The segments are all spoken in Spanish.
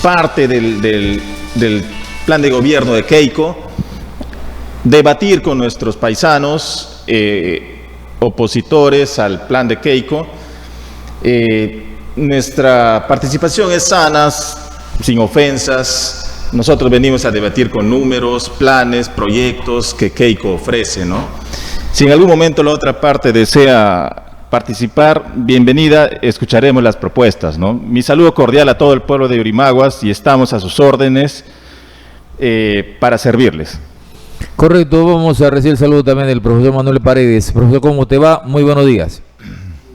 parte del plan de gobierno de Keiko, debatir con nuestros paisanos opositores al plan de Keiko. Nuestra participación es sana, sin ofensas. Nosotros venimos a debatir con números, planes, proyectos que Keiko ofrece, ¿no? Si en algún momento la otra parte desea participar, bienvenida, escucharemos las propuestas, ¿no? Mi saludo cordial a todo el pueblo de Yurimaguas y estamos a sus órdenes para servirles. Correcto, vamos a recibir el saludo también del profesor Manuel Paredes. Profesor, ¿cómo te va? Muy buenos días.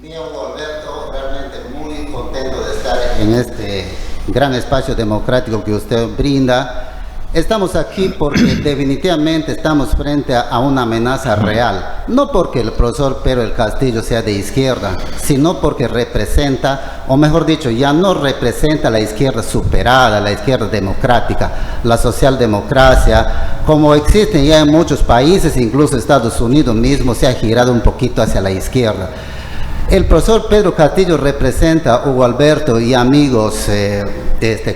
Bien, Alberto, realmente muy contento de estar en este gran espacio democrático que usted brinda. Estamos aquí porque definitivamente estamos frente a una amenaza real, no porque el profesor Pedro del Castillo sea de izquierda, sino porque representa, o mejor dicho, ya no representa la izquierda superada, la izquierda democrática, la socialdemocracia, como existen ya en muchos países, incluso Estados Unidos mismo se ha girado un poquito hacia la izquierda. El profesor Pedro Castillo representa, Hugo Alberto y amigos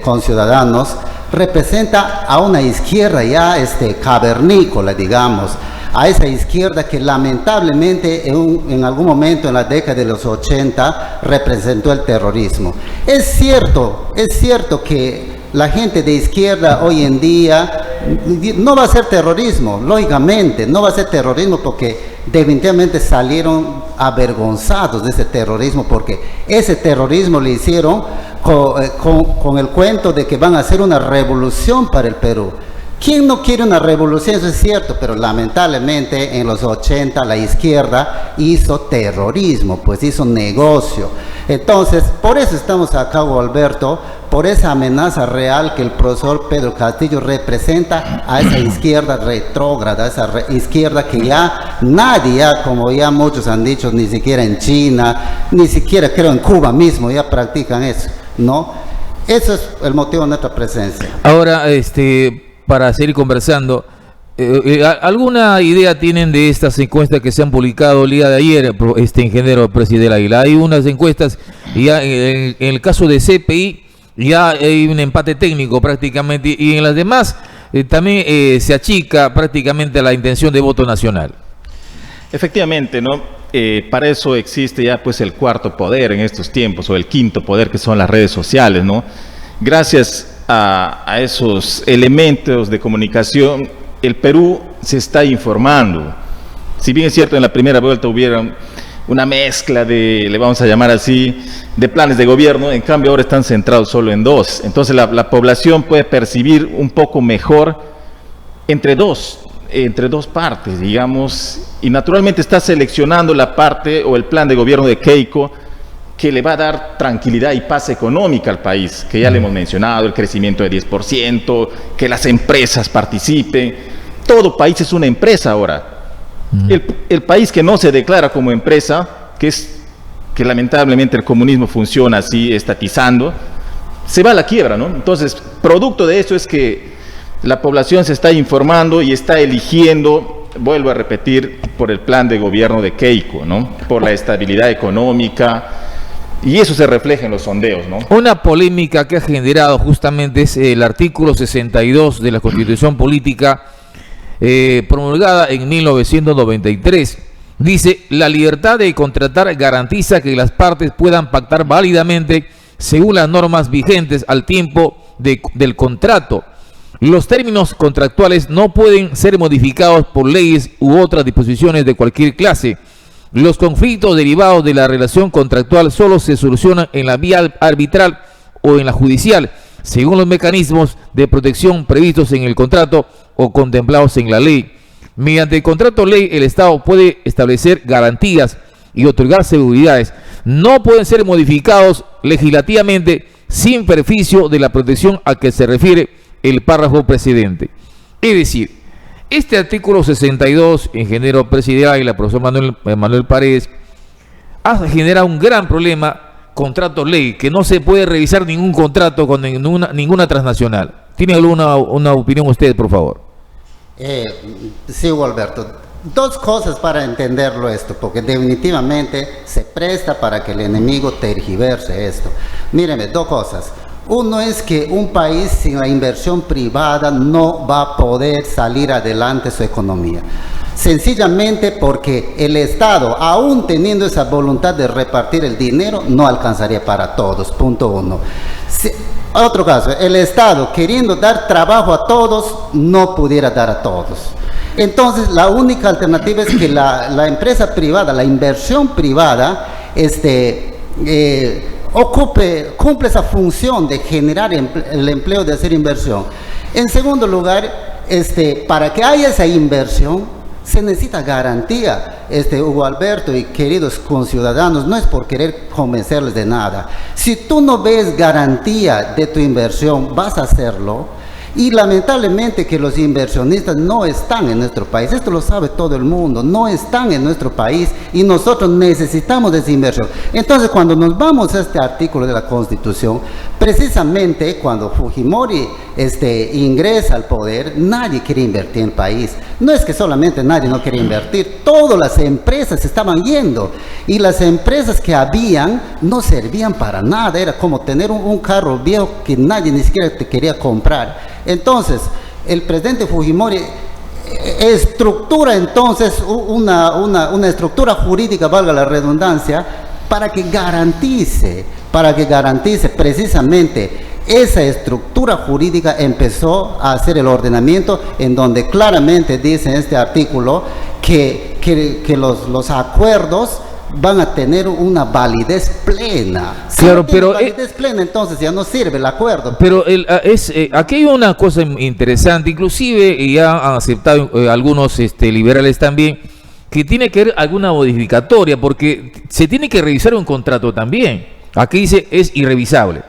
conciudadanos, representa a una izquierda ya cavernícola, digamos, a esa izquierda que lamentablemente en algún momento en la década de los 80 representó el terrorismo. Es cierto que la gente de izquierda hoy en día no va a ser terrorismo, lógicamente, no va a ser terrorismo porque definitivamente salieron avergonzados de ese terrorismo, porque ese terrorismo le hicieron con el cuento de que van a hacer una revolución para el Perú. ¿Quién no quiere una revolución? Eso es cierto, pero lamentablemente en los 80 la izquierda hizo terrorismo, pues hizo negocio. Entonces, por eso estamos acá, Alberto, por esa amenaza real que el profesor Pedro Castillo representa a esa izquierda retrógrada, a esa izquierda que ya nadie, como ya muchos han dicho, ni siquiera en China, ni siquiera creo en Cuba mismo, ya practican eso, ¿no? Eso es el motivo de nuestra presencia. Ahora, para seguir conversando, ¿alguna idea tienen de estas encuestas que se han publicado el día de ayer, ingeniero Presidente Águila? Hay unas encuestas, ya en el caso de CPI, ya hay un empate técnico prácticamente, y en las demás también se achica prácticamente la intención de voto nacional. Efectivamente, ¿no? Para eso existe ya pues el cuarto poder en estos tiempos, o el quinto poder, que son las redes sociales, ¿no? Gracias a esos elementos de comunicación, el Perú se está informando. Si bien es cierto, en la primera vuelta hubieron una mezcla de, le vamos a llamar así, de planes de gobierno, en cambio ahora están centrados solo en dos. Entonces la población puede percibir un poco mejor entre dos partes, digamos, y naturalmente está seleccionando la parte o el plan de gobierno de Keiko que le va a dar tranquilidad y paz económica al país, que ya le hemos mencionado, el crecimiento de 10%, que las empresas participen. Todo país es una empresa ahora. El país que no se declara como empresa, que lamentablemente el comunismo funciona así, estatizando, se va a la quiebra, ¿no? Entonces, producto de eso es que la población se está informando y está eligiendo, vuelvo a repetir, por el plan de gobierno de Keiko, ¿no? Por la estabilidad económica. Y eso se refleja en los sondeos, ¿no? Una polémica que ha generado justamente es el artículo 62 de la Constitución Política promulgada en 1993. Dice: la libertad de contratar garantiza que las partes puedan pactar válidamente según las normas vigentes al tiempo del contrato. Los términos contractuales no pueden ser modificados por leyes u otras disposiciones de cualquier clase. Los conflictos derivados de la relación contractual solo se solucionan en la vía arbitral o en la judicial, según los mecanismos de protección previstos en el contrato o contemplados en la ley. Mediante el contrato ley, el Estado puede establecer garantías y otorgar seguridades. No pueden ser modificados legislativamente sin perjuicio de la protección a que se refiere el párrafo precedente. Es decir, este artículo 62, ingeniero Presidente y la profesor Manuel Paredes, ha generado un gran problema, contrato ley, que no se puede revisar ningún contrato con ninguna transnacional. ¿Tiene alguna opinión usted, por favor? Sí, Alberto. Dos cosas para entenderlo esto, porque definitivamente se presta para que el enemigo tergiverse esto. Míreme, dos cosas. Uno es que un país sin la inversión privada no va a poder salir adelante su economía. Sencillamente porque el Estado, aún teniendo esa voluntad de repartir el dinero, no alcanzaría para todos, punto uno. Otro caso, el Estado queriendo dar trabajo a todos, no pudiera dar a todos. Entonces, la única alternativa es que la empresa privada, la inversión privada, cumple esa función de generar el empleo, de hacer inversión. En segundo lugar, para que haya esa inversión, se necesita garantía. Hugo Alberto y queridos conciudadanos, no es por querer convencerles de nada. Si tú no ves garantía de tu inversión, vas a hacerlo. Y lamentablemente que los inversionistas no están en nuestro país, esto lo sabe todo el mundo, no están en nuestro país y nosotros necesitamos de esa inversión. Entonces, cuando nos vamos a este artículo de la Constitución, precisamente cuando Fujimori ingresa al poder, nadie quiere invertir en el país. No es que solamente nadie no quiere invertir, todas las empresas estaban yendo y las empresas que habían no servían para nada, era como tener un carro viejo que nadie ni siquiera te quería comprar. Entonces, el presidente Fujimori estructura entonces una estructura jurídica, valga la redundancia, para que garantice precisamente esa estructura jurídica. Empezó a hacer el ordenamiento en donde claramente dice en este artículo que los acuerdos van a tener una validez plena. Si claro, no tiene pero validez plena, entonces ya no sirve el acuerdo. Pero aquí hay una cosa interesante, inclusive ya han aceptado algunos liberales también, que tiene que haber alguna modificatoria, porque se tiene que revisar un contrato también. Aquí dice es irrevisable.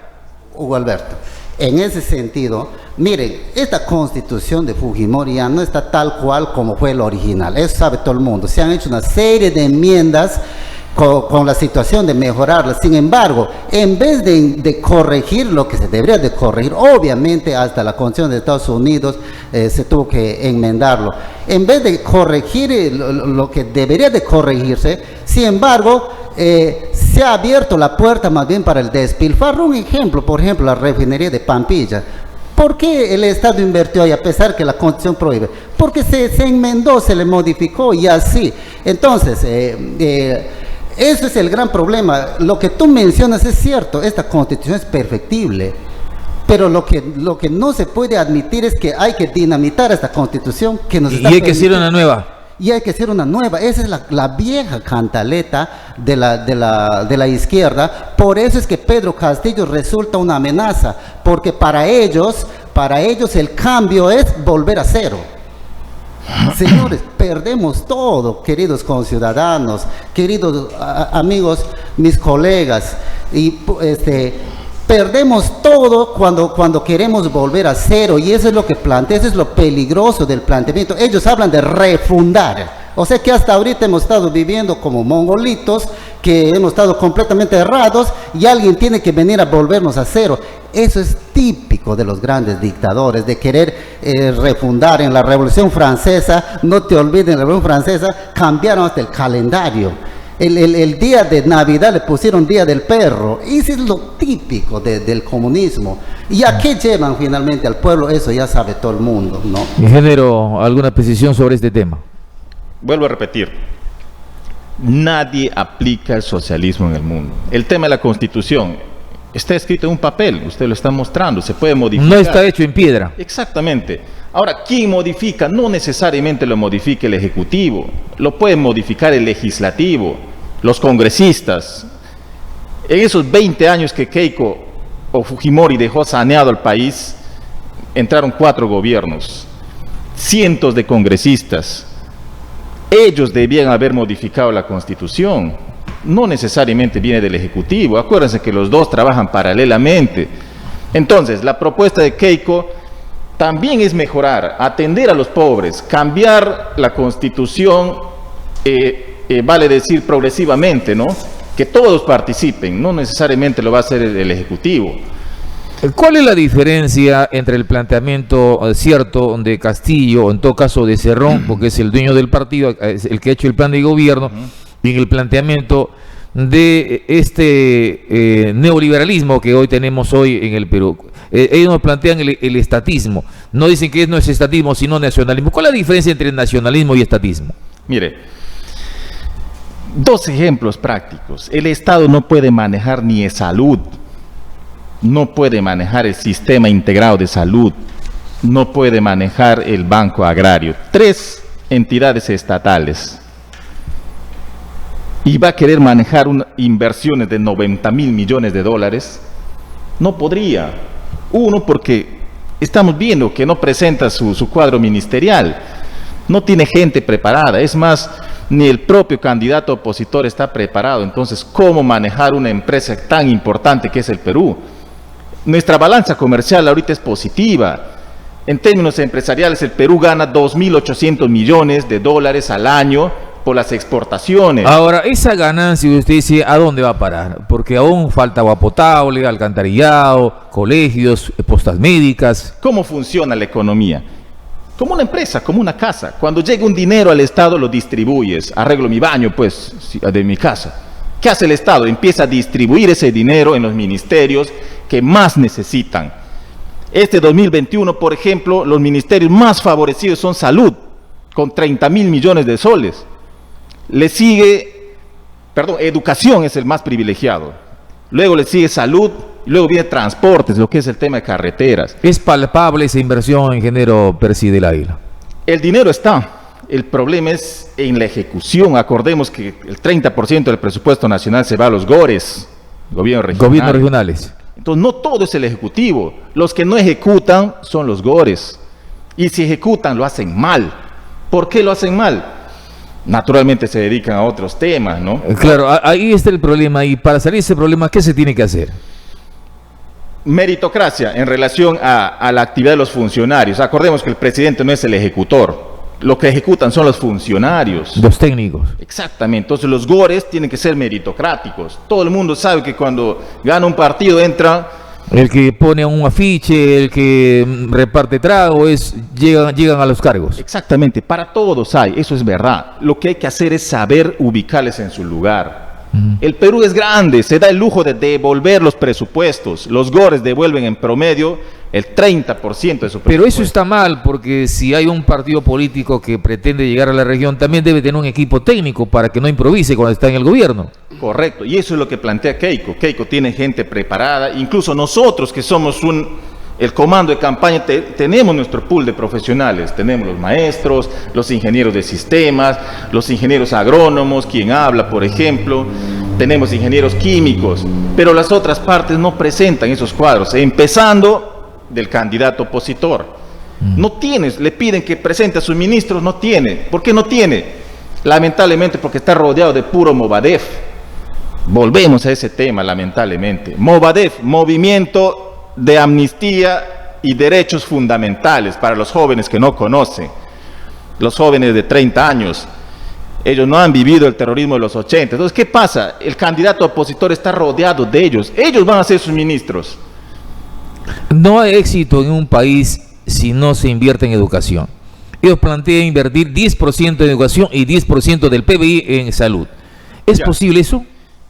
Hugo Alberto, en ese sentido, miren, esta constitución de Fujimori ya no está tal cual como fue el original, eso sabe todo el mundo. Se han hecho una serie de enmiendas con la situación de mejorarla. Sin embargo, en vez de corregir lo que se debería de corregir, obviamente hasta la Constitución de Estados Unidos se tuvo que enmendarlo. En vez de corregir lo que debería de corregirse, sin embargo, se ha abierto la puerta más bien para el despilfarro. Un ejemplo, por ejemplo, la refinería de Pampilla. ¿Por qué el Estado invirtió ahí a pesar que la Constitución prohíbe? Porque se enmendó, se le modificó y así. Entonces, eso es el gran problema. Lo que tú mencionas es cierto, esta Constitución es perfectible, pero lo que no se puede admitir es que hay que dinamitar esta Constitución que nos está y hay que hacer una nueva. Y hay que hacer una nueva. Esa es la vieja cantaleta de la izquierda. Por eso es que Pedro Castillo resulta una amenaza, porque para ellos el cambio es volver a cero. Señores, perdemos todo, queridos conciudadanos, queridos amigos, mis colegas, y perdemos todo cuando queremos volver a cero, y eso es lo que plantea, eso es lo peligroso del planteamiento. Ellos hablan de refundar, o sea que hasta ahorita hemos estado viviendo como mongolitos, que hemos estado completamente errados, y alguien tiene que venir a volvernos a cero. Eso es típico de los grandes dictadores, de querer refundar. En la Revolución Francesa, no te olvides, en la Revolución Francesa cambiaron hasta el calendario. El día de Navidad le pusieron Día del Perro. Eso es lo típico del comunismo. ¿Y a qué llevan finalmente al pueblo? Eso ya sabe todo el mundo, ¿no? Ingeniero, ¿alguna precisión sobre este tema? Vuelvo a repetir, nadie aplica el socialismo en el mundo. El tema de la Constitución está escrito en un papel, usted lo está mostrando, se puede modificar. No está hecho en piedra. Exactamente. Ahora, ¿quién modifica? No necesariamente lo modifica el Ejecutivo, lo puede modificar el Legislativo, los congresistas. En esos 20 años que Keiko o Fujimori dejó saneado al país, entraron 4 gobiernos, cientos de congresistas. Ellos debían haber modificado la Constitución, no necesariamente viene del Ejecutivo. Acuérdense que los dos trabajan paralelamente. Entonces, la propuesta de Keiko también es mejorar, atender a los pobres, cambiar la Constitución, vale decir progresivamente, ¿no? Que todos participen, no necesariamente lo va a hacer el Ejecutivo. ¿Cuál es la diferencia entre el planteamiento cierto de Castillo, o en todo caso de Cerrón, porque es el dueño del partido, es el que ha hecho el plan de gobierno, y en el planteamiento de este neoliberalismo que hoy tenemos hoy en el Perú. Ellos nos plantean el estatismo. No dicen que no es estatismo, sino nacionalismo. ¿Cuál es la diferencia entre nacionalismo y estatismo? Mire, dos ejemplos prácticos. El Estado no puede manejar ni de salud, no puede manejar el sistema integrado de salud, no puede manejar el Banco Agrario. 3 entidades estatales. Y va a querer manejar inversiones de 90.000 millones de dólares. No podría. Uno, porque estamos viendo que no presenta su cuadro ministerial. No tiene gente preparada. Es más, ni el propio candidato opositor está preparado. Entonces, ¿cómo manejar una empresa tan importante que es el Perú? Nuestra balanza comercial ahorita es positiva. En términos empresariales, el Perú gana 2.800 millones de dólares al año por las exportaciones. Ahora, esa ganancia, usted dice, ¿a dónde va a parar? Porque aún falta agua potable, alcantarillado, colegios, postas médicas. ¿Cómo funciona la economía? Como una empresa, como una casa. Cuando llega un dinero al Estado, lo distribuyes. Arreglo mi baño, pues, de mi casa. ¿Qué hace el Estado? Empieza a distribuir ese dinero en los ministerios que más necesitan. Este 2021, por ejemplo, los ministerios más favorecidos son salud, con 30.000 millones de soles. Le sigue, educación es el más privilegiado. Luego le sigue salud, y luego viene transportes, lo que es el tema de carreteras. ¿Es palpable esa inversión, ingeniero Percy del Águila? El dinero está. El problema es en la ejecución. Acordemos que el 30% del presupuesto nacional se va a los GORES, gobiernos regionales. Entonces, no todo es el Ejecutivo. Los que no ejecutan son los GORES. Y si ejecutan, lo hacen mal. ¿Por qué lo hacen mal? Naturalmente se dedican a otros temas, ¿no? Claro, ahí está el problema. Y para salir de ese problema, ¿qué se tiene que hacer? Meritocracia en relación a la actividad de los funcionarios. Acordemos que el presidente no es el ejecutor. Lo que ejecutan son los funcionarios. Los técnicos. Exactamente. Entonces los GORES tienen que ser meritocráticos. Todo el mundo sabe que cuando gana un partido entra... El que pone un afiche, el que reparte trago, llegan a los cargos. Exactamente. Para todos hay. Eso es verdad. Lo que hay que hacer es saber ubicarles en su lugar. El Perú es grande, se da el lujo de devolver los presupuestos. Los GORES devuelven en promedio el 30% de su presupuesto. Pero eso está mal, porque si hay un partido político que pretende llegar a la región, también debe tener un equipo técnico para que no improvise cuando está en el gobierno. Correcto, y eso es lo que plantea Keiko. Keiko tiene gente preparada, incluso nosotros que somos el comando de campaña, tenemos nuestro pool de profesionales, tenemos los maestros, los ingenieros de sistemas, los ingenieros agrónomos, quien habla, por ejemplo, tenemos ingenieros químicos, pero las otras partes no presentan esos cuadros, empezando del candidato opositor. No tienes, le piden que presente a sus ministros, no tiene. ¿Por qué no tiene? Lamentablemente porque está rodeado de puro Movadef. Volvemos a ese tema, lamentablemente. Movadef, Movimiento de Amnistía y Derechos Fundamentales, para los jóvenes que no conocen, los jóvenes de 30 años, ellos no han vivido el terrorismo de los 80, entonces ¿qué pasa? El candidato opositor está rodeado de ellos van a ser sus ministros. No hay éxito en un país si no se invierte en educación. Ellos plantean invertir 10% en educación y 10% del PBI en salud. ¿Es posible eso?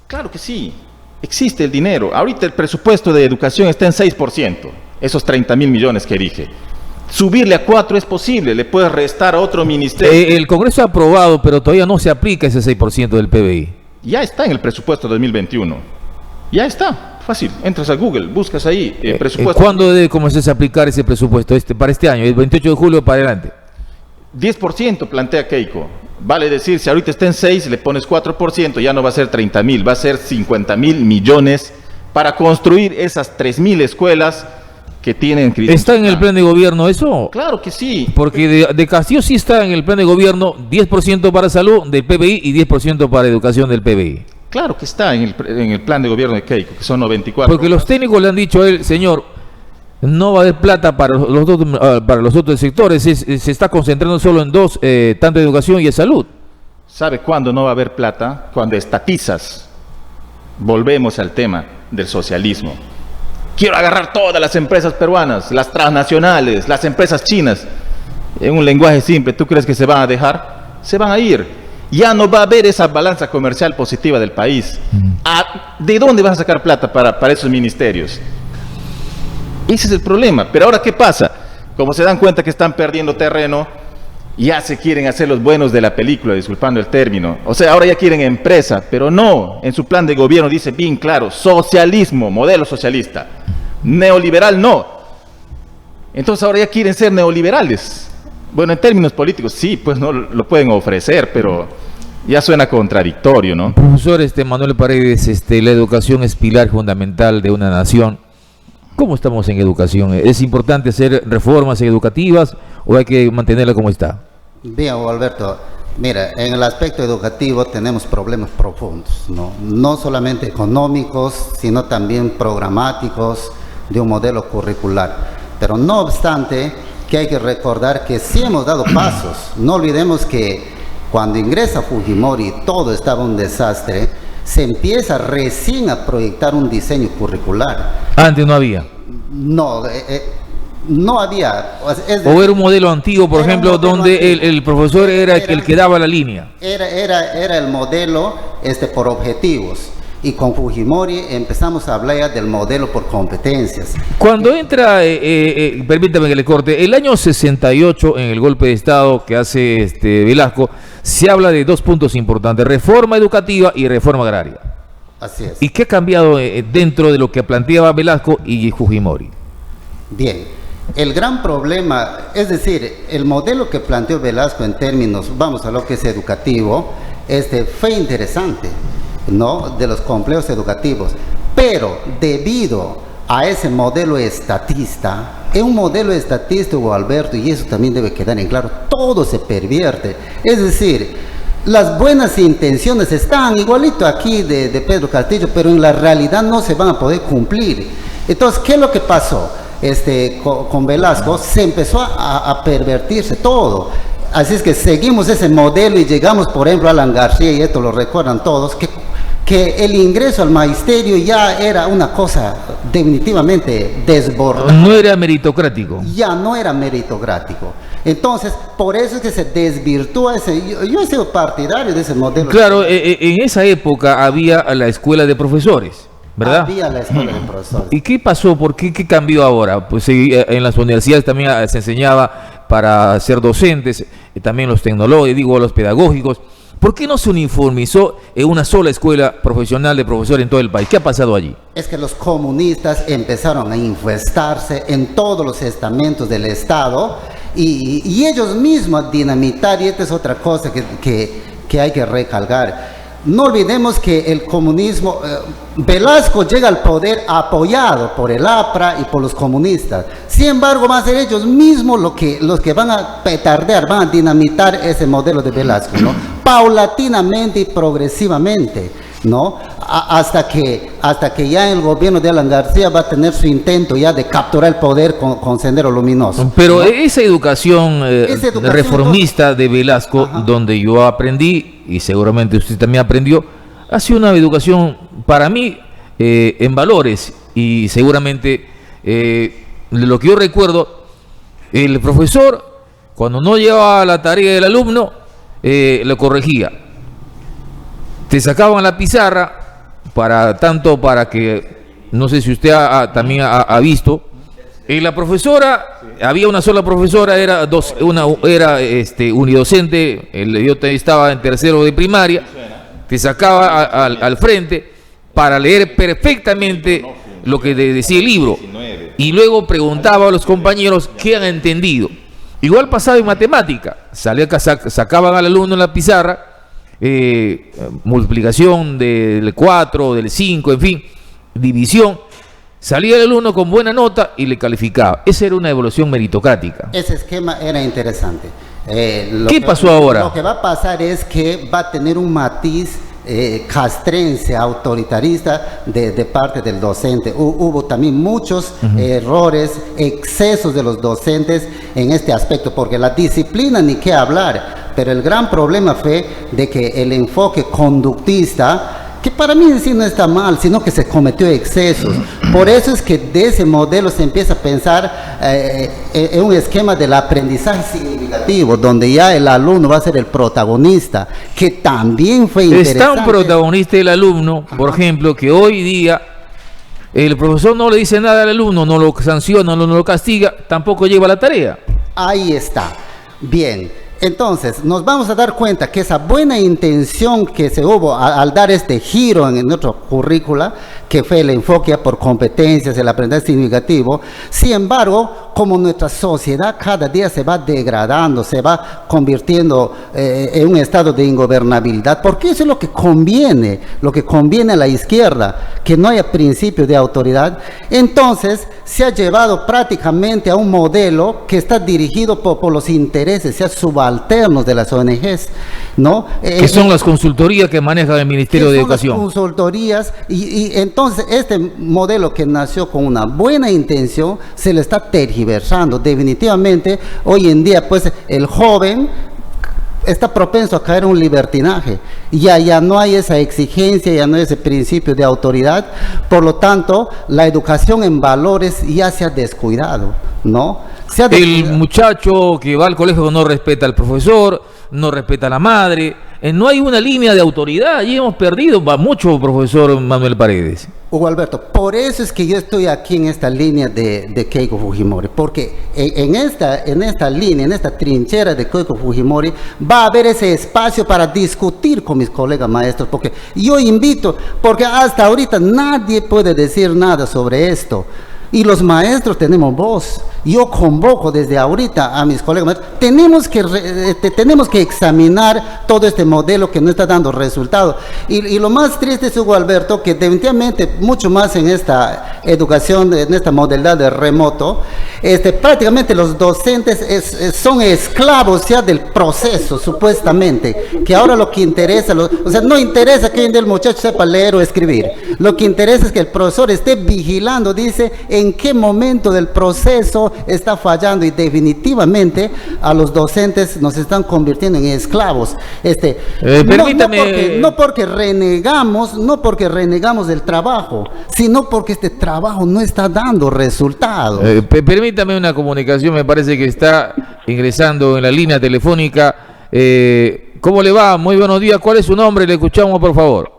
Claro que sí. Existe el dinero. Ahorita el presupuesto de educación está en 6%, esos 30.000 millones que dije. Subirle a 4 es posible, le puedes restar a otro ministerio. El Congreso ha aprobado, pero todavía no se aplica ese 6% del PBI. Ya está en el presupuesto 2021. Ya está, fácil. Entras a Google, buscas ahí el presupuesto. ¿Cuándo debe comenzarse a aplicar ese presupuesto para este año? ¿El 28 de julio para adelante? 10% plantea Keiko. Vale decir, si ahorita está en 6, le pones 4%, ya no va a ser 30.000, va a ser 50.000 millones para construir esas 3.000 escuelas que tienen... ¿Está en el plan de gobierno eso? Claro que sí. Porque de Castillo sí está en el plan de gobierno, 10% para salud del PBI y 10% para educación del PBI. Claro que está en el plan de gobierno de Keiko, que son 94. Porque los técnicos le han dicho a él, señor, no va a haber plata para los otros sectores, se está concentrando solo en dos, tanto educación y salud. ¿Sabe cuándo no va a haber plata? Cuando estatizas. Volvemos al tema del socialismo. Quiero agarrar todas las empresas peruanas, las transnacionales, las empresas chinas. En un lenguaje simple, ¿tú crees que se van a dejar? Se van a ir. ya no va a haber esa balanza comercial positiva del país. ¿De dónde vas a sacar plata para esos ministerios? Ese es el problema. Pero ahora, ¿qué pasa? Como se dan cuenta que están perdiendo terreno, ya se quieren hacer los buenos de la película, disculpando el término. O sea, ahora ya quieren empresa, pero no. En su plan de gobierno dice bien claro, socialismo, modelo socialista. Neoliberal no. Entonces ahora ya quieren ser neoliberales. Bueno, en términos políticos sí, pues no lo pueden ofrecer, pero ya suena contradictorio, ¿no? Profesor Manuel Paredes, la educación es pilar fundamental de una nación. ¿Cómo estamos en educación? ¿Es importante hacer reformas educativas o hay que mantenerla como está? Bien, Alberto, mira, en el aspecto educativo tenemos problemas profundos, no solamente económicos, sino también programáticos de un modelo curricular. Pero no obstante, que hay que recordar que sí hemos dado pasos. No olvidemos que cuando ingresa Fujimori todo estaba un desastre. Se empieza recién a proyectar un diseño curricular. Antes no había. No, no había. O era un modelo antiguo, por ejemplo, donde el profesor era el que daba la línea. Era el modelo por objetivos. Y con Fujimori empezamos a hablar ya del modelo por competencias. Cuando entra, permítame que le corte, el año 68 en el golpe de Estado que hace Velasco, se habla de dos puntos importantes, reforma educativa y reforma agraria. Así es. ¿Y qué ha cambiado dentro de lo que planteaba Velasco y Fujimori? Bien, el gran problema, es decir, el modelo que planteó Velasco en términos, vamos a lo que es educativo, fue interesante, ¿no? De los complejos educativos, pero debido a ese modelo estatista, es un modelo estatista, Hugo Alberto, y eso también debe quedar en claro, todo se pervierte, es decir, las buenas intenciones están igualito aquí de Pedro Castillo, pero en la realidad no se van a poder cumplir. Entonces, ¿qué es lo que pasó? Con Velasco se empezó a pervertirse todo. Así es que seguimos ese modelo y llegamos, por ejemplo, a Alan García, y esto lo recuerdan todos, que el ingreso al magisterio ya era una cosa definitivamente desbordada. No era meritocrático. Ya no era meritocrático. Entonces, por eso es que se desvirtúa ese. Yo he sido partidario de ese modelo. Claro, en esa época había la escuela de profesores, ¿verdad? Había la escuela de profesores. ¿Y qué pasó? ¿Por qué cambió ahora? Pues en las universidades también se enseñaba para ser docentes, también los tecnólogos, los pedagógicos. ¿Por qué no se uniformizó en una sola escuela profesional de profesores en todo el país? ¿Qué ha pasado allí? Es que los comunistas empezaron a infestarse en todos los estamentos del Estado y ellos mismos a dinamitar, y esta es otra cosa que hay que recalcar. No olvidemos que el comunismo, Velasco llega al poder apoyado por el APRA y por los comunistas. Sin embargo, van a ser ellos mismos los que van a petardear, van a dinamitar ese modelo de Velasco, ¿no? Paulatinamente y progresivamente, ¿no? Hasta que ya el gobierno de Alan García va a tener su intento ya de capturar el poder con Sendero Luminoso. Pero ¿no? esa educación reformista de Velasco, ajá, donde yo aprendí, y seguramente usted también aprendió, ha sido una educación para mí en valores, y seguramente lo que yo recuerdo, el profesor cuando no llevaba la tarea del alumno lo corregía, te sacaban la pizarra para que, no sé si usted también ha visto, la profesora, había una sola profesora, era unidocente, yo estaba en tercero de primaria, te sacaba al frente para leer perfectamente lo que decía el libro, y luego preguntaba a los compañeros qué han entendido. Igual pasaba en matemática, sacaban al alumno en la pizarra, multiplicación del 4, del 5, en fin, división. Salía el alumno con buena nota y le calificaba. Esa era una evolución meritocrática. Ese esquema era interesante. ¿Qué pasó ahora? Lo que va a pasar es que va a tener un matiz castrense, autoritarista de parte del docente. Hubo también muchos errores, excesos de los docentes en este aspecto, porque la disciplina ni qué hablar, pero el gran problema fue de que el enfoque conductista, que para mí en sí no está mal, sino que se cometió excesos. Por eso es que de ese modelo se empieza a pensar en un esquema del aprendizaje significativo, donde ya el alumno va a ser el protagonista, que también fue interesante. Está un protagonista el alumno, por ejemplo, que hoy día el profesor no le dice nada al alumno, no lo sanciona, no lo castiga, tampoco lleva la tarea. Ahí está. Bien. Entonces, nos vamos a dar cuenta que esa buena intención que se hubo al dar este giro en nuestro currícula, que fue el enfoque por competencias, el aprendizaje significativo, sin embargo, como nuestra sociedad cada día se va degradando, se va convirtiendo en un estado de ingobernabilidad, porque eso es lo que conviene a la izquierda, que no haya principio de autoridad. Entonces, se ha llevado prácticamente a un modelo que está dirigido por los intereses, sea subalternos de las ONGs, ¿no? Que son las consultorías que maneja el Ministerio de Educación. Las consultorías, y entonces este modelo que nació con una buena intención se le está tergiversando. Definitivamente, hoy en día, pues, el joven está propenso a caer en un libertinaje. Ya no hay esa exigencia, ya no hay ese principio de autoridad. Por lo tanto, la educación en valores ya se ha descuidado, ¿no? El muchacho que va al colegio no respeta al profesor, no respeta a la madre. No hay una línea de autoridad. Allí hemos perdido mucho, profesor Manuel Paredes. Hugo Alberto, por eso es que yo estoy aquí en esta línea de Keiko Fujimori, porque en esta línea, en esta trinchera de Keiko Fujimori, va a haber ese espacio para discutir con mis colegas maestros, porque yo invito, porque hasta ahorita nadie puede decir nada sobre esto. Y los maestros tenemos voz. Yo convoco desde ahorita a mis colegas maestros. Tenemos que examinar todo este modelo que no está dando resultado. Y lo más triste es, Hugo Alberto, que definitivamente mucho más en esta educación, en esta modalidad de remoto, prácticamente los docentes son esclavos ya del proceso, supuestamente. Que ahora lo que interesa, o sea, no interesa que el muchacho sepa leer o escribir. Lo que interesa es que el profesor esté vigilando, dice, en qué momento del proceso está fallando, y definitivamente a los docentes nos están convirtiendo en esclavos. Permítame. No porque renegamos del trabajo, sino porque este trabajo no está dando resultados. Permítame una comunicación, me parece que está ingresando en la línea telefónica. ¿Cómo le va? Muy buenos días. ¿Cuál es su nombre? Le escuchamos, por favor.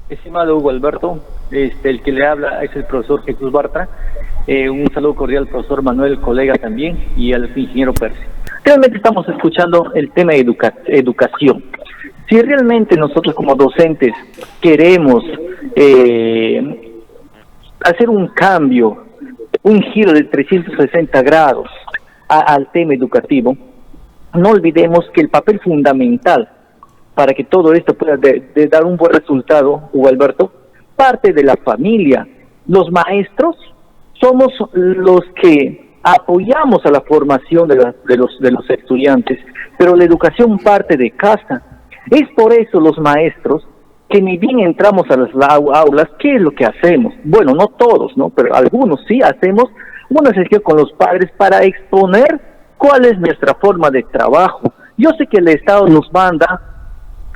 Estimado Hugo Alberto, el que le habla es el profesor Jesús Bartra. Un saludo cordial al profesor Manuel, colega también, y al ingeniero Percy. Realmente estamos escuchando el tema de educación. Si realmente nosotros como docentes queremos hacer un cambio, un giro de 360 grados al tema educativo, no olvidemos que el papel fundamental para que todo esto pueda dar un buen resultado, Hugo Alberto, parte de la familia. Los maestros somos los que apoyamos a la formación de los estudiantes, pero la educación parte de casa. Es por eso los maestros que ni bien entramos a las aulas, ¿qué es lo que hacemos? Bueno, no todos, ¿no? Pero algunos sí hacemos una sesión con los padres para exponer cuál es nuestra forma de trabajo. Yo sé que el Estado nos manda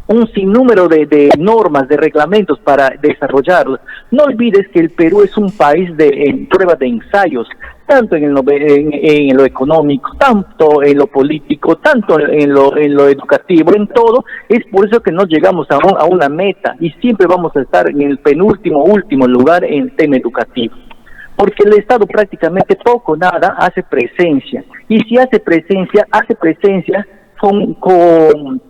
un sinnúmero de normas, de reglamentos para desarrollarlos. No olvides que el Perú es un país en prueba de ensayos, tanto en lo económico, tanto en lo político, tanto en lo educativo, en todo. Es por eso que no llegamos a una meta y siempre vamos a estar en el último lugar en el tema educativo. Porque el Estado prácticamente poco, nada, hace presencia. Y si hace presencia con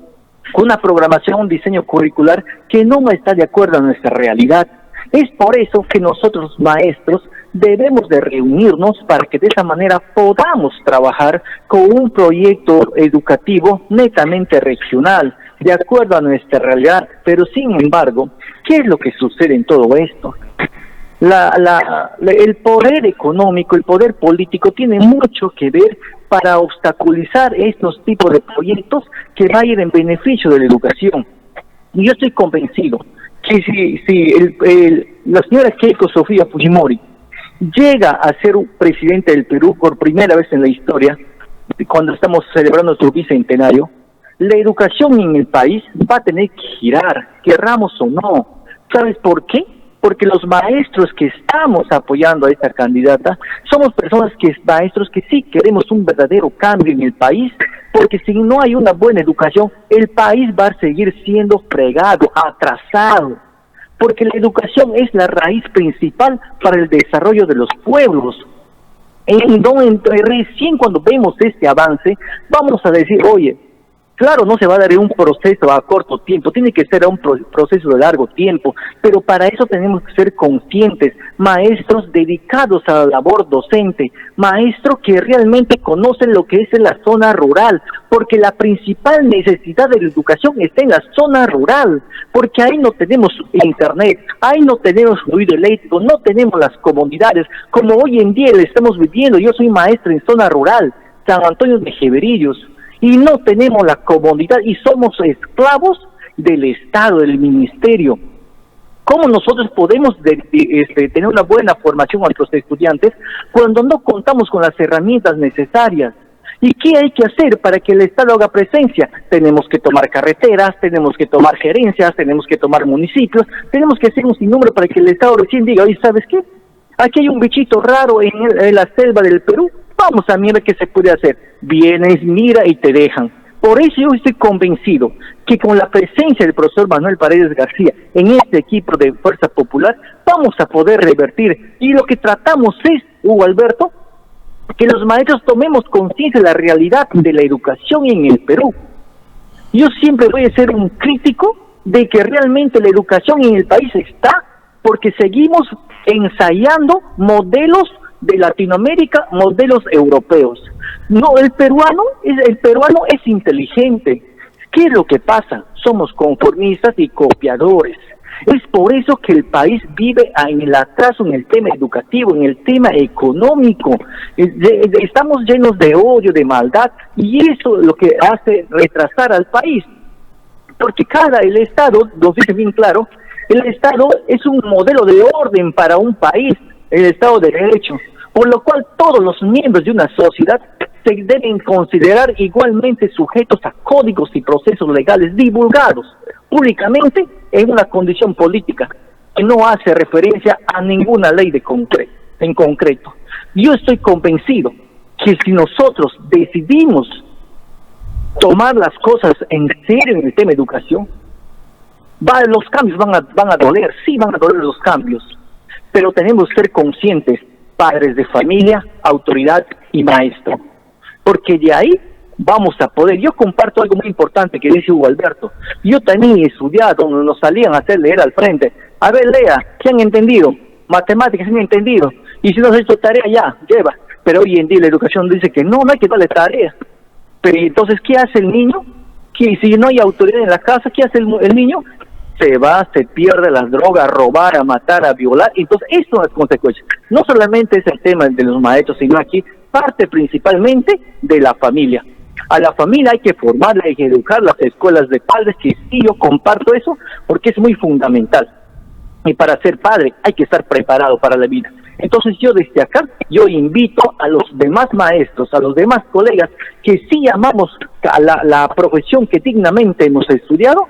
una programación, un diseño curricular que no está de acuerdo a nuestra realidad. Es por eso que nosotros, maestros, debemos de reunirnos para que de esa manera podamos trabajar con un proyecto educativo netamente regional, de acuerdo a nuestra realidad. Pero sin embargo, ¿qué es lo que sucede en todo esto? El poder económico, el poder político tiene mucho que ver para obstaculizar estos tipos de proyectos que vayan en beneficio de la educación. Y yo estoy convencido que si la señora Keiko Sofía Fujimori llega a ser presidente del Perú por primera vez en la historia, cuando estamos celebrando su bicentenario, la educación en el país va a tener que girar, querramos o no. ¿Sabes por qué? Porque los maestros que estamos apoyando a esta candidata somos maestros que sí queremos un verdadero cambio en el país, porque si no hay una buena educación, el país va a seguir siendo fregado, atrasado, porque la educación es la raíz principal para el desarrollo de los pueblos. Recién cuando vemos este avance, vamos a decir, oye, claro, no se va a dar un proceso a corto tiempo, tiene que ser un proceso de largo tiempo, pero para eso tenemos que ser conscientes, maestros dedicados a la labor docente, maestros que realmente conocen lo que es en la zona rural, porque la principal necesidad de la educación está en la zona rural, porque ahí no tenemos internet, ahí no tenemos fluido eléctrico, no tenemos las comunidades, como hoy en día le estamos viviendo. Yo soy maestro en zona rural, San Antonio de Jeverillos, y no tenemos la comodidad y somos esclavos del Estado, del Ministerio. ¿Cómo nosotros podemos tener una buena formación a nuestros estudiantes cuando no contamos con las herramientas necesarias? ¿Y qué hay que hacer para que el Estado haga presencia? Tenemos que tomar carreteras, tenemos que tomar gerencias, tenemos que tomar municipios, tenemos que hacer un sinnúmero para que el Estado recién diga, oye, ¿sabes qué? Aquí hay un bichito raro en la selva del Perú, vamos a mirar qué se puede hacer. Vienes, mira y te dejan. Por eso yo estoy convencido que con la presencia del profesor Manuel Paredes García en este equipo de Fuerza Popular vamos a poder revertir. Y lo que tratamos es, Hugo Alberto, que los maestros tomemos conciencia de la realidad de la educación en el Perú. Yo siempre voy a ser un crítico de que realmente la educación en el país está porque seguimos ensayando modelos de Latinoamérica, modelos europeos. No, el peruano es inteligente. ¿Qué es lo que pasa? Somos conformistas y copiadores. Es por eso que el país vive en el atraso en el tema educativo, en el tema económico. Estamos llenos de odio, de maldad, y eso es lo que hace retrasar al país. Porque el Estado, nos dice bien claro, el Estado es un modelo de orden para un país, el Estado de Derecho, por lo cual todos los miembros de una sociedad se deben considerar igualmente sujetos a códigos y procesos legales divulgados públicamente en una condición política que no hace referencia a ninguna ley en concreto. Yo estoy convencido que si nosotros decidimos tomar las cosas en serio en el tema de educación, los cambios van a doler, sí van a doler los cambios, pero tenemos que ser conscientes, padres de familia, autoridad y maestro, porque de ahí vamos a poder. Yo comparto algo muy importante que dice Hugo Alberto. Yo también he estudiado, nos salían a hacer leer al frente. A ver, lea, ¿qué han entendido? Matemáticas, ¿han entendido? Y si no has hecho tarea, ya, lleva. Pero hoy en día la educación dice que no hay que darle tarea. Pero entonces, ¿qué hace el niño? Que si no hay autoridad en la casa, ¿qué hace el niño? Se pierde las drogas, a robar, a matar, a violar. Entonces, esto es consecuencia. No solamente es el tema de los maestros, sino aquí parte principalmente de la familia. A la familia hay que formarla, hay que educar, las escuelas de padres, que sí, yo comparto eso, porque es muy fundamental. Y para ser padre hay que estar preparado para la vida. Entonces yo desde acá, yo invito a los demás maestros, a los demás colegas, que sí amamos a la profesión que dignamente hemos estudiado,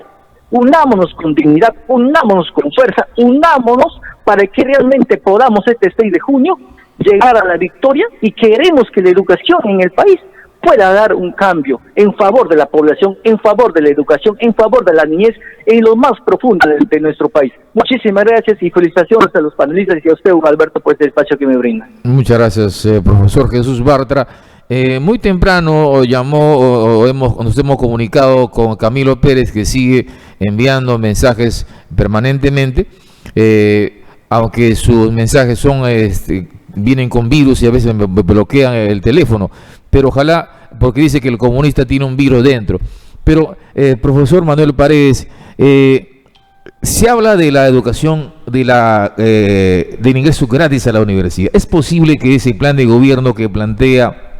unámonos con dignidad, unámonos con fuerza, unámonos para que realmente podamos este 6 de junio llegar a la victoria, y queremos que la educación en el país pueda dar un cambio en favor de la población, en favor de la educación, en favor de la niñez, en lo más profundo de nuestro país. Muchísimas gracias y felicitaciones a los panelistas y a usted, Hugo Alberto, por este espacio que me brinda. Muchas gracias, profesor Jesús Bartra. Muy temprano nos hemos comunicado con Camilo Pérez, que sigue enviando mensajes permanentemente, aunque sus mensajes vienen con virus y a veces me bloquean el teléfono, pero ojalá, porque dice que el comunista tiene un virus dentro. Pero, profesor Manuel Paredes, se habla de la educación, del ingreso gratis a la universidad. ¿Es posible que ese plan de gobierno que plantea,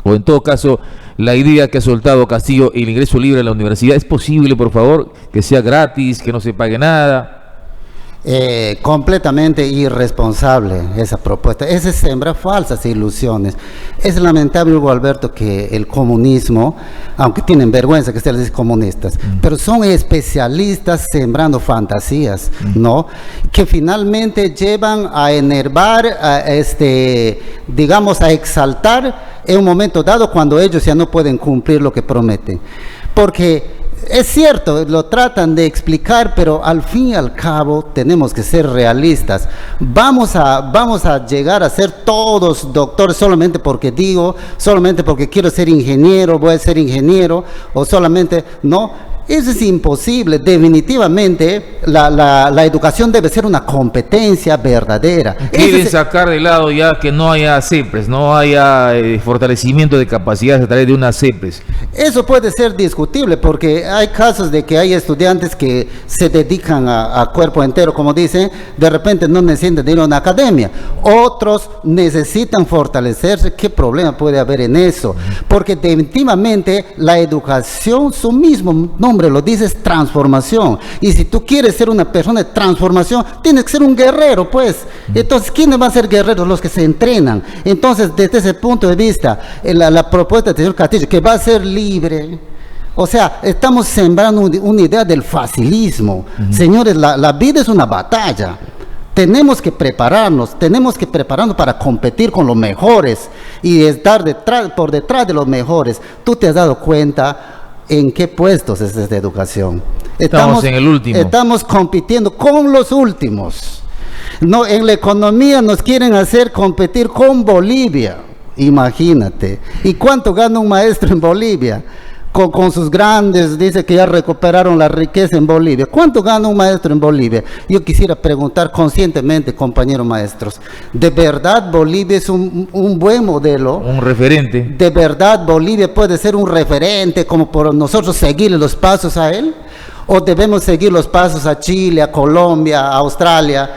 o en todo caso la idea que ha soltado Castillo, el ingreso libre a la universidad, es posible, por favor, que sea gratis, que no se pague nada? Completamente irresponsable esa propuesta. Ese sembra falsas ilusiones. Es lamentable, Hugo Alberto, que el comunismo, aunque tienen vergüenza que se les dice comunistas, pero son especialistas sembrando fantasías, ¿no? Que finalmente llevan a enervar, digamos, a exaltar en un momento dado cuando ellos ya no pueden cumplir lo que prometen. Porque es cierto, lo tratan de explicar, pero al fin y al cabo tenemos que ser realistas. Vamos a llegar a ser todos doctores solamente porque quiero ser ingeniero, voy a ser ingeniero, o solamente, no. Eso es imposible. Definitivamente la educación debe ser una competencia verdadera. Quieren sacar de lado ya que no haya CEPRES, no haya fortalecimiento de capacidades a través de una CEPRES. Eso puede ser discutible porque hay casos de que hay estudiantes que se dedican a cuerpo entero, como dicen, de repente no necesitan ir a una academia. Otros necesitan fortalecerse. ¿Qué problema puede haber en eso? Porque definitivamente la educación, su mismo nombre lo dice, es transformación. Y si tú quieres ser una persona de transformación, tienes que ser un guerrero, pues. Entonces, ¿quiénes van a ser guerreros? Los que se entrenan. Entonces, desde ese punto de vista, la propuesta del señor Castillo, que va a ser libre, o sea, estamos sembrando una idea del facilismo. Señores, la vida es una batalla. Tenemos que prepararnos para competir con los mejores y estar por detrás de los mejores. ¿Tú te has dado cuenta en qué puestos es esta educación? Estamos en el último. Estamos compitiendo con los últimos. No, en la economía nos quieren hacer competir con Bolivia. Imagínate. ¿Y cuánto gana un maestro en Bolivia? Con sus grandes, dice que ya recuperaron la riqueza en Bolivia. ¿Cuánto gana un maestro en Bolivia? Yo quisiera preguntar conscientemente, compañeros maestros, ¿de verdad Bolivia es un buen modelo? Un referente. ¿De verdad Bolivia puede ser un referente como por nosotros seguirle los pasos a él? ¿O debemos seguir los pasos a Chile, a Colombia, a Australia,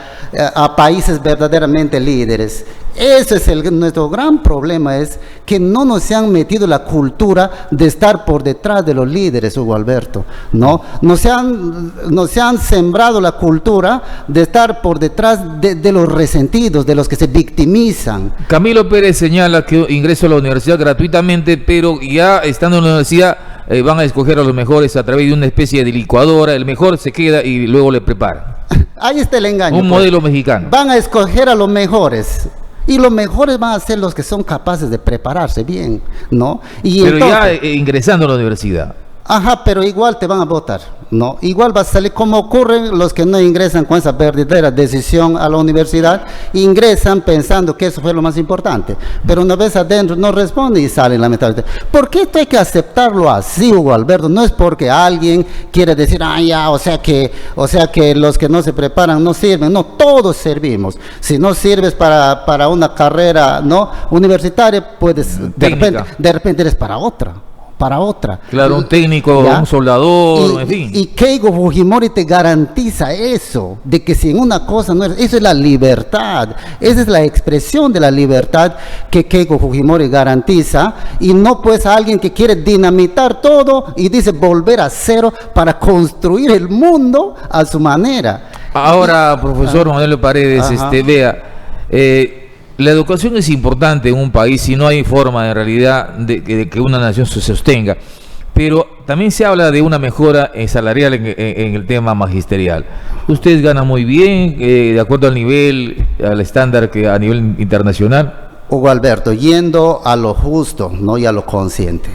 a países verdaderamente líderes? Ese es nuestro gran problema, es que no nos han metido la cultura de estar por detrás de los líderes, Hugo Alberto, ¿no? Nos han sembrado la cultura de estar por detrás de los resentidos, de los que se victimizan. Camilo Pérez señala que ingreso a la universidad gratuitamente, pero ya estando en la universidad van a escoger a los mejores a través de una especie de licuadora. El mejor se queda y luego le preparan. Ahí está el engaño. Un modelo mexicano. Van a escoger a los mejores. Y los mejores van a ser los que son capaces de prepararse bien, ¿no? Pero entonces, ya ingresando a la universidad. Ajá, pero igual te van a votar, ¿no? Igual va a salir como ocurren los que no ingresan con esa verdadera decisión a la universidad, ingresan pensando que eso fue lo más importante, pero una vez adentro no responde y salen lamentablemente. ¿Por qué esto hay que aceptarlo así, Hugo Alberto? No es porque alguien quiere decir, o sea que los que no se preparan no sirven. No, todos servimos. Si no sirves para una carrera, ¿no?, universitaria, puedes, de repente eres para otra. Claro, un técnico, ¿ya?, un soldador, en fin. Y Keiko Fujimori te garantiza eso, de que si en una cosa no es, eso es la libertad, esa es la expresión de la libertad que Keiko Fujimori garantiza, y no pues a alguien que quiere dinamitar todo y dice volver a cero para construir el mundo a su manera. Ahora, profesor Manuel Paredes, vea, la educación es importante en un país, si no hay forma en realidad de que una nación se sostenga, pero también se habla de una mejora salarial en el tema magisterial. Usted gana muy bien, de acuerdo al estándar que a nivel internacional. Hugo Alberto, yendo a lo justo, no y a lo consciente.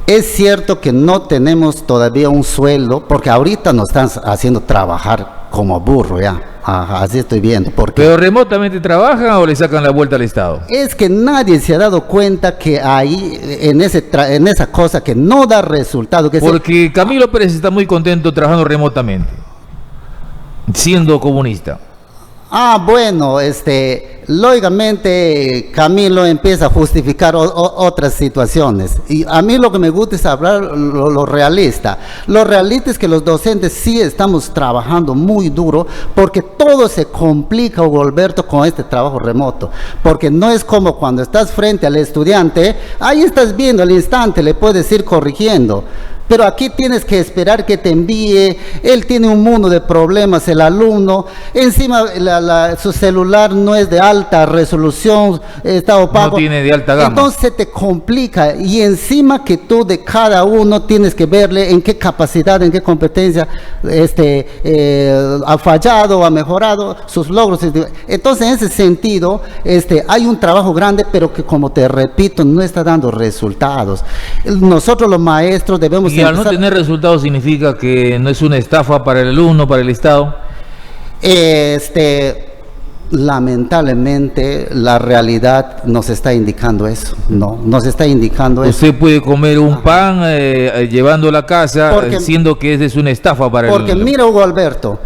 Es cierto que no tenemos todavía un sueldo, porque ahorita nos están haciendo trabajar como burro ya. Así estoy viendo. ¿Pero remotamente trabajan o le sacan la vuelta al Estado? Es que nadie se ha dado cuenta que ahí, en esa cosa que no da resultado. Porque Camilo Pérez está muy contento trabajando remotamente, siendo comunista. Bueno, lógicamente Camilo empieza a justificar otras situaciones, y a mí lo que me gusta es hablar lo realista. Lo realista es que los docentes sí estamos trabajando muy duro, porque todo se complica, Hugo Alberto, con este trabajo remoto, porque no es como cuando estás frente al estudiante, ahí estás viendo al instante, le puedes ir corrigiendo. pero aquí tienes que esperar que te envíe, él tiene un mundo de problemas, el alumno, encima su celular no es de alta resolución, está opaco. No tiene de alta gama. Entonces se te complica, y encima que tú de cada uno tienes que verle en qué capacidad, en qué competencia ha fallado o ha mejorado sus logros. Entonces en ese sentido hay un trabajo grande, pero que, como te repito, no está dando resultados. Nosotros los maestros debemos y al no tener resultados significa que no es una estafa para el alumno, para el Estado. Lamentablemente la realidad nos está indicando eso, nos está indicando eso. Usted puede comer un pan llevando a la casa, siendo que esa es una estafa para el alumno. Porque mira, Hugo Alberto,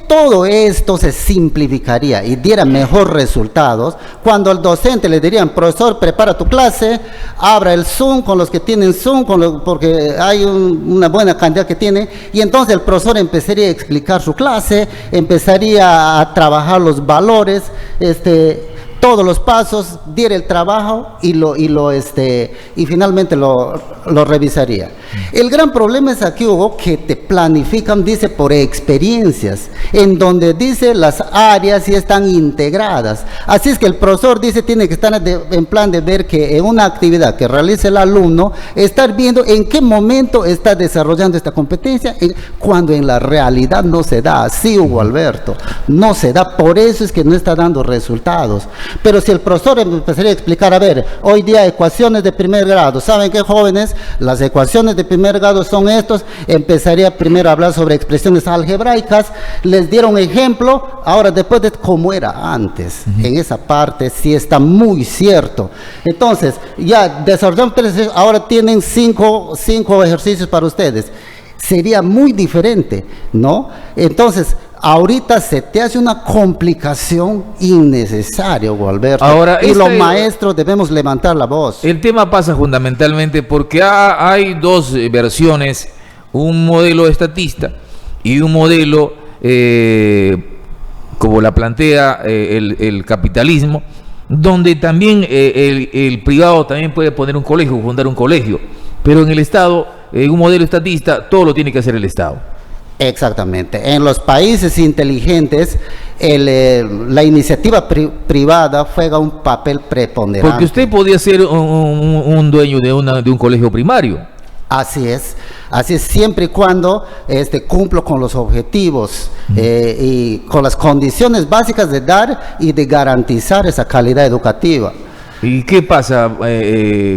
todo esto se simplificaría y diera mejores resultados cuando al docente le dirían: profesor, prepara tu clase, abra el Zoom con los que tienen Zoom, porque hay una buena cantidad que tiene, y entonces el profesor empezaría a explicar su clase, empezaría a trabajar los valores, todos los pasos, diera el trabajo y finalmente lo revisaría. El gran problema es aquí, Hugo, que te planifican, dice, por experiencias, en donde dice las áreas ya están integradas. Así es que el profesor dice tiene que estar en plan de ver que en una actividad que realice el alumno, estar viendo en qué momento está desarrollando esta competencia, cuando en la realidad no se da así, Hugo Alberto, no se da. Por eso es que no está dando resultados. Pero si el profesor empezaría a explicar: a ver, hoy día ecuaciones de primer grado, ¿saben qué, jóvenes? Las ecuaciones de primer grado son estos. Empezaría primero a hablar sobre expresiones algebraicas, les dieron ejemplo, ahora después de cómo era antes. En esa parte sí está muy cierto. Entonces, ya desarrollamos 3 ejercicios, ahora tienen 5 ejercicios para ustedes. Sería muy diferente, ¿no? Entonces, ahorita se te hace una complicación innecesaria, Hugo Alberto. Ahora, y los maestros debemos levantar la voz. El tema pasa fundamentalmente porque hay dos versiones: un modelo estatista y un modelo como la plantea el capitalismo, donde también el privado también puede poner un colegio, fundar un colegio, pero en el Estado, en un modelo estatista, todo lo tiene que hacer el Estado. Exactamente. En los países inteligentes, la iniciativa privada juega un papel preponderante. Porque usted podía ser un dueño de un colegio primario. Así es, siempre y cuando cumplo con los objetivos y con las condiciones básicas de dar y de garantizar esa calidad educativa. ¿Y qué pasa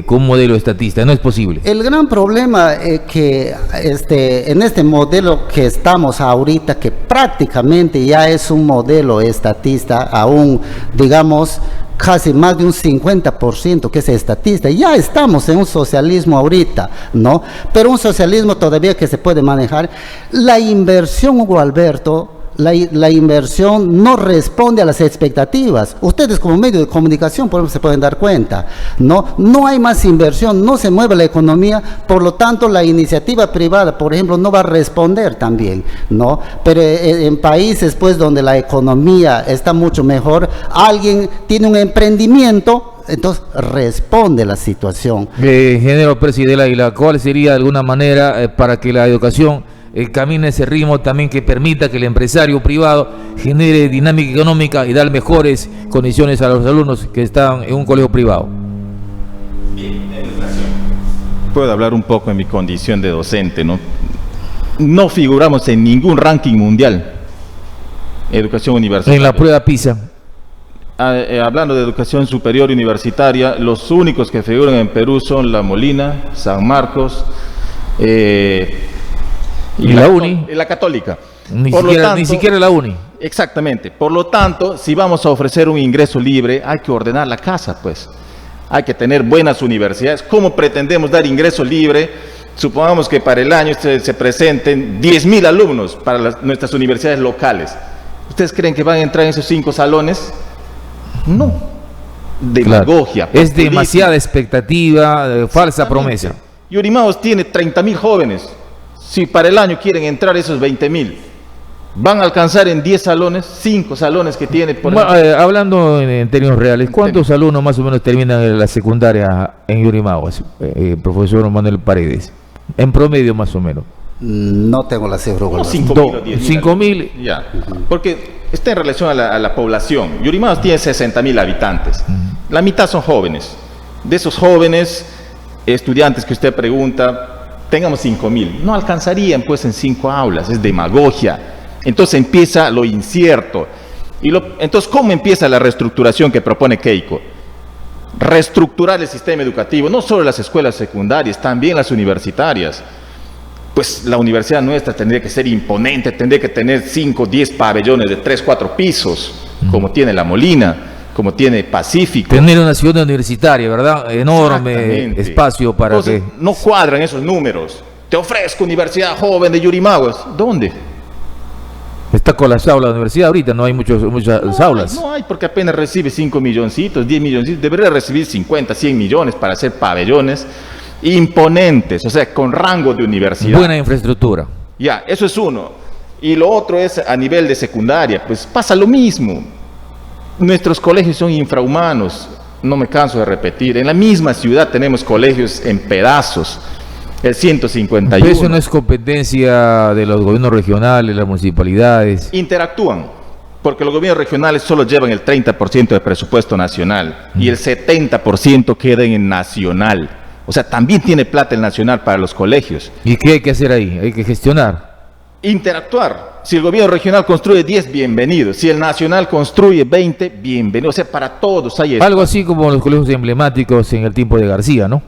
con un modelo estatista? No es posible. El gran problema es que en este modelo que estamos ahorita, que prácticamente ya es un modelo estatista, aún digamos casi más de un 50% que es estatista, ya estamos en un socialismo ahorita, ¿no? Pero un socialismo todavía que se puede manejar. La inversión, Hugo Alberto, la inversión no responde a las expectativas. Ustedes como medio de comunicación, por ejemplo, se pueden dar cuenta, no hay más inversión, no se mueve la economía, por lo tanto la iniciativa privada, por ejemplo, no va a responder también, ¿no? Pero en países pues donde la economía está mucho mejor, alguien tiene un emprendimiento, entonces responde la situación. Ingeniero Percy del Águila, ¿cuál sería de alguna manera para que la educación camine ese ritmo también que permita que el empresario privado genere dinámica económica y dar mejores condiciones a los alumnos que están en un colegio privado? Puedo hablar un poco en mi condición de docente, ¿no? No figuramos en ningún ranking mundial. Educación universitaria. En la prueba PISA. Hablando de educación superior universitaria, los únicos que figuran en Perú son La Molina, San Marcos, y la UNI. La Católica. Ni siquiera la UNI. Exactamente. Por lo tanto, si vamos a ofrecer un ingreso libre, hay que ordenar la casa, pues. Hay que tener buenas universidades. ¿Cómo pretendemos dar ingreso libre? Supongamos que para el año se presenten 10.000 alumnos para nuestras universidades locales. ¿Ustedes creen que van a entrar en esos 5 salones? No. Demagogia. Claro. Es demasiada expectativa, falsa promesa. Yurimaguas tiene 30.000 jóvenes. Si para el año quieren entrar esos 20.000, ¿van a alcanzar en 10 salones, 5 salones que tiene? Hablando en términos reales, ¿cuántos alumnos más o menos terminan en la secundaria en Yurimaguas, profesor Manuel Paredes? En promedio, más o menos. No tengo la cifra. Unos Gustavo. 5.000 o 10.000. 5.000. Ya, porque está en relación a la población. Yurimaguas tiene 60.000 habitantes. La mitad son jóvenes. De esos jóvenes, estudiantes que usted pregunta, tengamos 5.000. No alcanzarían pues en 5 aulas, es demagogia. Entonces empieza lo incierto. Entonces, ¿cómo empieza la reestructuración que propone Keiko? Reestructurar el sistema educativo, no solo las escuelas secundarias, también las universitarias. Pues la universidad nuestra tendría que ser imponente, tendría que tener 5 o 10 pabellones de 3 o 4 pisos, como tiene La Molina, como tiene Pacífico. Tener una ciudad universitaria, ¿verdad? Enorme Exactamente. espacio para Entonces, que... no cuadran esos números. Te ofrezco universidad joven de Yurimaguas. ¿Dónde? Está colapsada la universidad ahorita, no hay muchas aulas. No hay, porque apenas recibe 5 milloncitos, 10 milloncitos. Debería recibir 50, 100 millones para hacer pabellones imponentes, o sea, con rango de universidad. Buena infraestructura. Ya, eso es uno. Y lo otro es a nivel de secundaria, pues pasa lo mismo. Nuestros colegios son infrahumanos, no me canso de repetir. En la misma ciudad tenemos colegios en pedazos. El 151. Pero eso no es competencia de los gobiernos regionales, las municipalidades. Interactúan, porque los gobiernos regionales solo llevan el 30% del presupuesto nacional y el 70% queda en el nacional. O sea, también tiene plata el nacional para los colegios. ¿Y qué hay que hacer ahí? Hay que gestionar. Interactuar. Si el gobierno regional construye 10, bienvenidos. Si el nacional construye 20, bienvenidos. O sea, para todos hay esto. Algo así como los colegios emblemáticos en el tiempo de García, ¿no?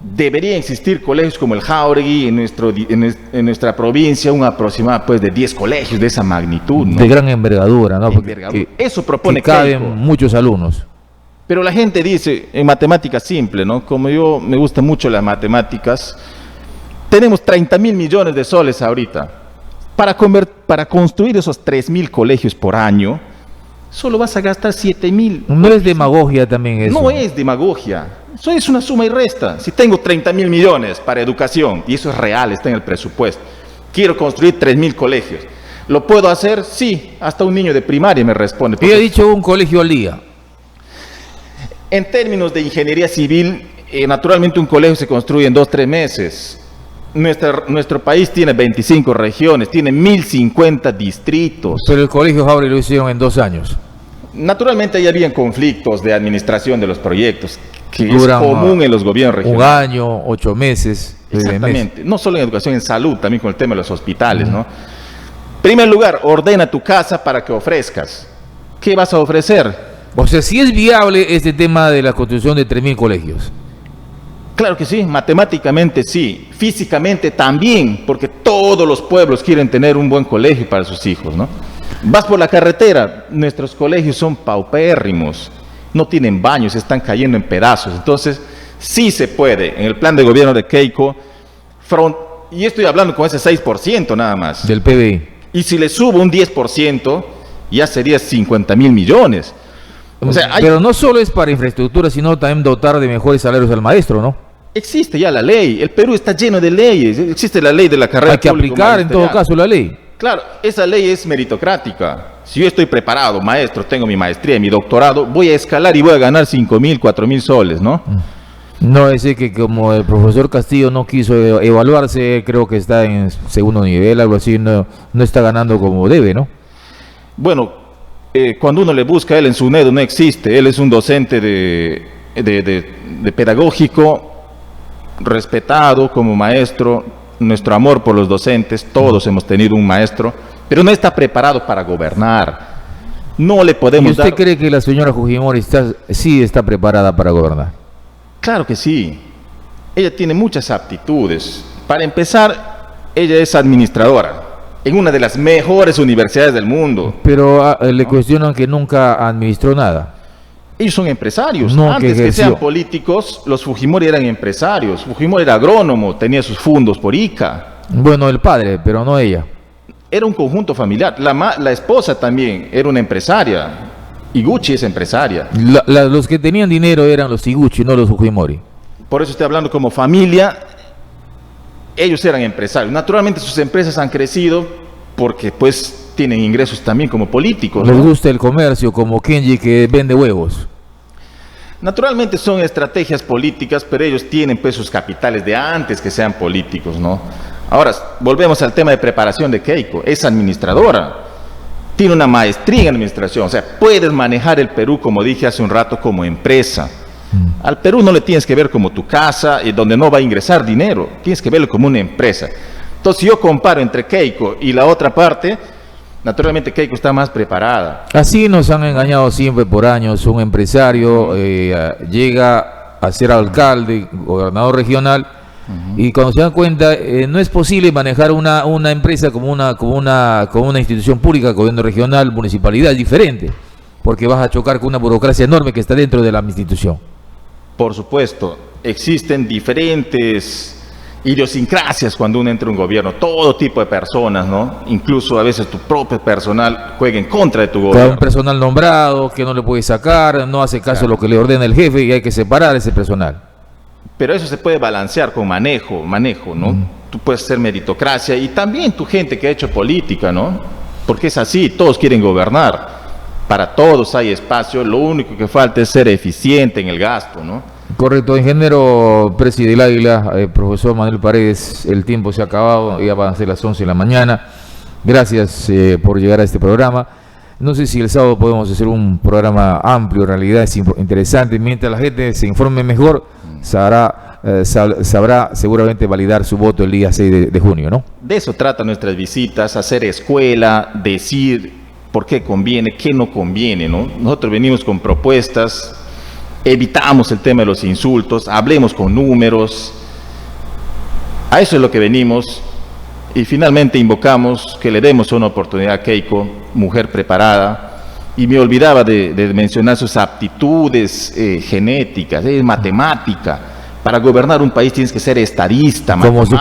Debería existir colegios como el Jauregui en nuestra provincia, un aproximado pues de 10 colegios de esa magnitud, ¿no? De gran envergadura, ¿no? Porque Envergadura. Eso propone que caben Keiko. muchos alumnos. Pero la gente dice, en matemáticas simple, ¿no? Como yo me gustan mucho las matemáticas, tenemos 30.000 millones de soles ahorita. Para construir esos 3.000 colegios por año, solo vas a gastar 7.000. No es demagogia también eso. No es demagogia. Eso es una suma y resta. Si tengo 30.000 millones para educación, y eso es real, está en el presupuesto, quiero construir 3.000 colegios. ¿Lo puedo hacer? Sí. Hasta un niño de primaria me responde. Yo he dicho un colegio al día. En términos de ingeniería civil, naturalmente un colegio se construye en 2 o 3 meses. Nuestro país tiene 25 regiones, tiene 1.050 distritos. Pero el colegio Jauregui lo hicieron en 2 años. Naturalmente ahí habían conflictos de administración de los proyectos, que Duran es común en los gobiernos un regionales. año, 8 meses. 9 meses. Exactamente. No solo en educación, en salud, también con el tema de los hospitales, ¿no? Primer lugar, ordena tu casa para que ofrezcas. ¿Qué vas a ofrecer? O sea, si es viable este tema de la construcción de 3.000 colegios. Claro que sí, matemáticamente sí, físicamente también, porque todos los pueblos quieren tener un buen colegio para sus hijos, ¿no? Vas por la carretera, nuestros colegios son paupérrimos, no tienen baños, están cayendo en pedazos. Entonces, sí se puede, en el plan de gobierno de Keiko, y estoy hablando con ese 6% nada más. Del PBI. Y si le subo un 10%, ya sería 50.000 millones. O sea, Pero no solo es para infraestructura, sino también dotar de mejores salarios al maestro, ¿no? existe ya la ley. El Perú está lleno de leyes. Existe la ley de la carrera Hay que aplicar en todo público-magisterial. caso la ley. Claro, esa ley es meritocrática. Si yo estoy preparado, maestro, tengo mi maestría y mi doctorado, voy a escalar y voy a ganar 5.000, 4.000 soles, ¿no? No es que como el profesor Castillo no quiso evaluarse, creo que está en segundo nivel, algo así, no está ganando como debe, ¿no? Bueno, cuando uno le busca a él en su SUNEDU no existe. Él es un docente de pedagógico, respetado como maestro. Nuestro amor por los docentes, todos hemos tenido un maestro, pero no está preparado para gobernar. No le ¿Y podemos usted dar... cree que la señora Fujimori sí está preparada para gobernar? Claro que sí. Ella tiene muchas aptitudes. Para empezar, ella es administradora en una de las mejores universidades del mundo. Pero le cuestionan que nunca administró nada. Ellos son empresarios. No, Antes que que sean ejerció. políticos, los Fujimori eran empresarios. Fujimori era agrónomo, tenía sus fondos por ICA. Bueno, el padre, pero no ella. Era un conjunto familiar. La esposa también era una empresaria. Iguchi es empresaria. Los que tenían dinero eran los Iguchi, no los Fujimori. Por eso estoy hablando como familia. Ellos eran empresarios. Naturalmente sus empresas han crecido porque pues tienen ingresos también como políticos, Les ¿no? gusta el comercio, como Kenji que vende huevos. Naturalmente son estrategias políticas, pero ellos tienen pues sus capitales de antes que sean políticos, ¿no? Ahora, volvemos al tema de preparación de Keiko. Es administradora, tiene una maestría en administración, o sea, puedes manejar el Perú, como dije hace un rato, como empresa. Al Perú no le tienes que ver como tu casa, donde no va a ingresar dinero, tienes que verlo como una empresa. Entonces, si yo comparo entre Keiko y la otra parte, naturalmente Keiko está más preparada. Así nos han engañado siempre por años. Un empresario llega a ser alcalde, gobernador regional, y cuando se dan cuenta no es posible manejar una empresa como una institución pública, gobierno regional, municipalidad, es diferente, porque vas a chocar con una burocracia enorme que está dentro de la institución. Por supuesto, existen diferentes idiosincrasias cuando uno entra a un gobierno, todo tipo de personas, ¿no? Incluso a veces tu propio personal juega en contra de tu gobierno. Un personal nombrado que no le puede sacar, no hace caso a lo que le ordena el jefe y hay que separar ese personal. Pero eso se puede balancear con manejo, ¿no? Tú puedes hacer meritocracia y también tu gente que ha hecho política, ¿no? Porque es así, todos quieren gobernar. Para todos hay espacio, lo único que falta es ser eficiente en el gasto, ¿no? Correcto, ingeniero Presi del Águila, profesor Manuel Paredes, el tiempo se ha acabado, ya van a ser las 11 de la mañana. Gracias por llegar a este programa. No sé si el sábado podemos hacer un programa amplio, en realidad es interesante. Mientras la gente se informe mejor, sabrá seguramente validar su voto el día 6 de junio, ¿no? De eso tratan nuestras visitas, hacer escuela, decir por qué conviene, qué no conviene, ¿no? Nosotros venimos con propuestas, evitamos el tema de los insultos, hablemos con números, a eso es lo que venimos, y finalmente invocamos que le demos una oportunidad a Keiko, mujer preparada, y me olvidaba de mencionar sus aptitudes genéticas, matemática. Para gobernar un país tienes que ser estadista. Como su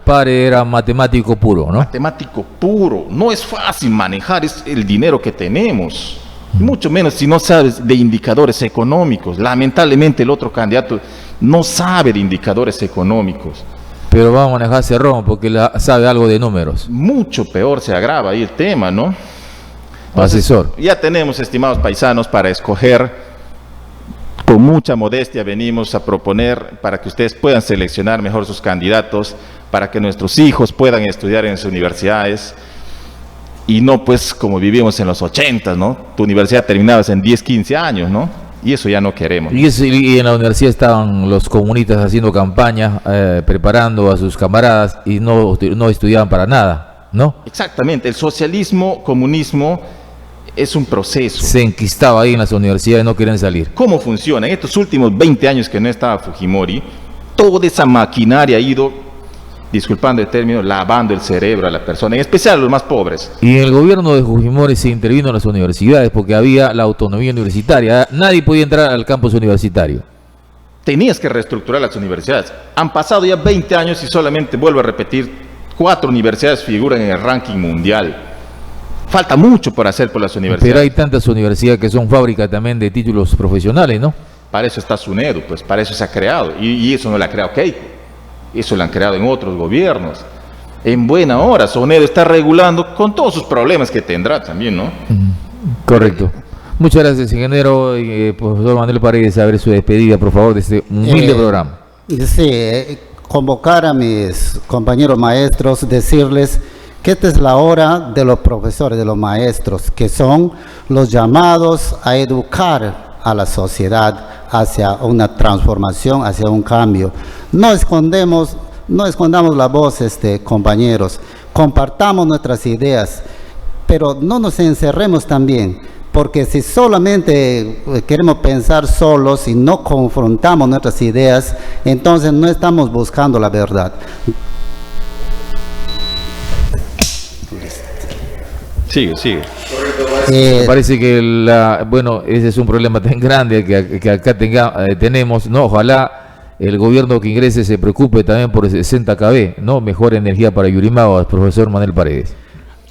padre era matemático puro, ¿no? Matemático puro, no es fácil manejar el dinero que tenemos, mucho menos si no sabes de indicadores económicos. Lamentablemente el otro candidato no sabe de indicadores económicos. Pero va a manejar cerrón porque sabe algo de números. Mucho peor se agrava ahí el tema, ¿no? Entonces, asesor. Ya tenemos, estimados paisanos, para escoger. Con mucha modestia venimos a proponer para que ustedes puedan seleccionar mejor sus candidatos, para que nuestros hijos puedan estudiar en las universidades y no pues como vivimos en los 80, ¿no? Tu universidad terminabas en 10, 15 años, ¿no? Y eso ya no queremos. Y en la universidad estaban los comunistas haciendo campaña, preparando a sus camaradas y no estudiaban para nada, ¿no? Exactamente, el socialismo, comunismo es un proceso. Se enquistaba ahí en las universidades, no querían salir. ¿Cómo funciona? En estos últimos 20 años que no estaba Fujimori, toda esa maquinaria ha ido, disculpando el término, lavando el cerebro a la persona, en especial a los más pobres. Y en el gobierno de Fujimori se intervino en las universidades porque había la autonomía universitaria. Nadie podía entrar al campus universitario. Tenías que reestructurar las universidades. Han pasado ya 20 años y solamente, vuelvo a repetir, 4 universidades figuran en el ranking mundial. Falta mucho por hacer por las universidades. Pero hay tantas universidades que son fábricas también de títulos profesionales, ¿no? Para eso está SUNEDU, pues para eso se ha creado. Y eso no lo ha creado Keiko. Eso lo han creado en otros gobiernos. En buena hora, SUNEDU está regulando con todos sus problemas que tendrá también, ¿no? Correcto. Muchas gracias, ingeniero y profesor Manuel Paredes, a ver su despedida, por favor, de este humilde programa. Sí, convocar a mis compañeros maestros, decirles que esta es la hora de los profesores, de los maestros, que son los llamados a educar a la sociedad hacia una transformación, hacia un cambio. No escondamos la voz, compañeros, compartamos nuestras ideas, pero no nos encerremos también, porque si solamente queremos pensar solos y no confrontamos nuestras ideas, entonces no estamos buscando la verdad. Sigue. Me parece que ese es un problema tan grande que acá tenemos, ¿no? Ojalá el gobierno que ingrese se preocupe también por 60 kV, ¿no? Mejor energía para Yurimaguas, profesor Manuel Paredes.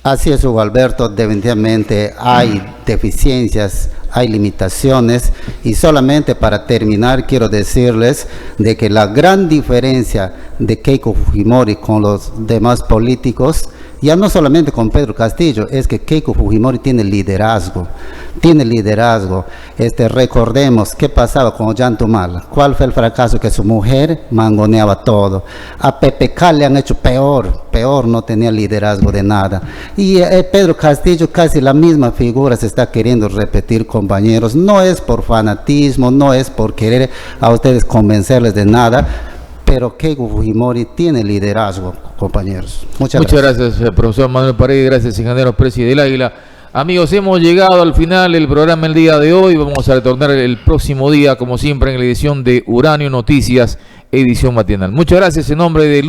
Así es, Hugo Alberto, definitivamente hay deficiencias, hay limitaciones, y solamente para terminar quiero decirles de que la gran diferencia de Keiko Fujimori con los demás políticos Ya no solamente con Pedro Castillo, es que Keiko Fujimori tiene liderazgo. Recordemos qué pasaba con Ollantumala. ¿Cuál fue el fracaso? Que su mujer mangoneaba todo. A PPK le han hecho peor, no tenía liderazgo de nada. Y Pedro Castillo, casi la misma figura se está queriendo repetir, compañeros. No es por fanatismo, no es por querer a ustedes convencerles de nada, pero Keiko Fujimori tiene liderazgo, compañeros. Muchas gracias, profesor Manuel Paredes. Gracias, ingeniero Presi del Águila. Amigos, hemos llegado al final del programa el día de hoy. Vamos a retornar el próximo día, como siempre, en la edición de Uranio Noticias, edición matinal. Muchas gracias en nombre de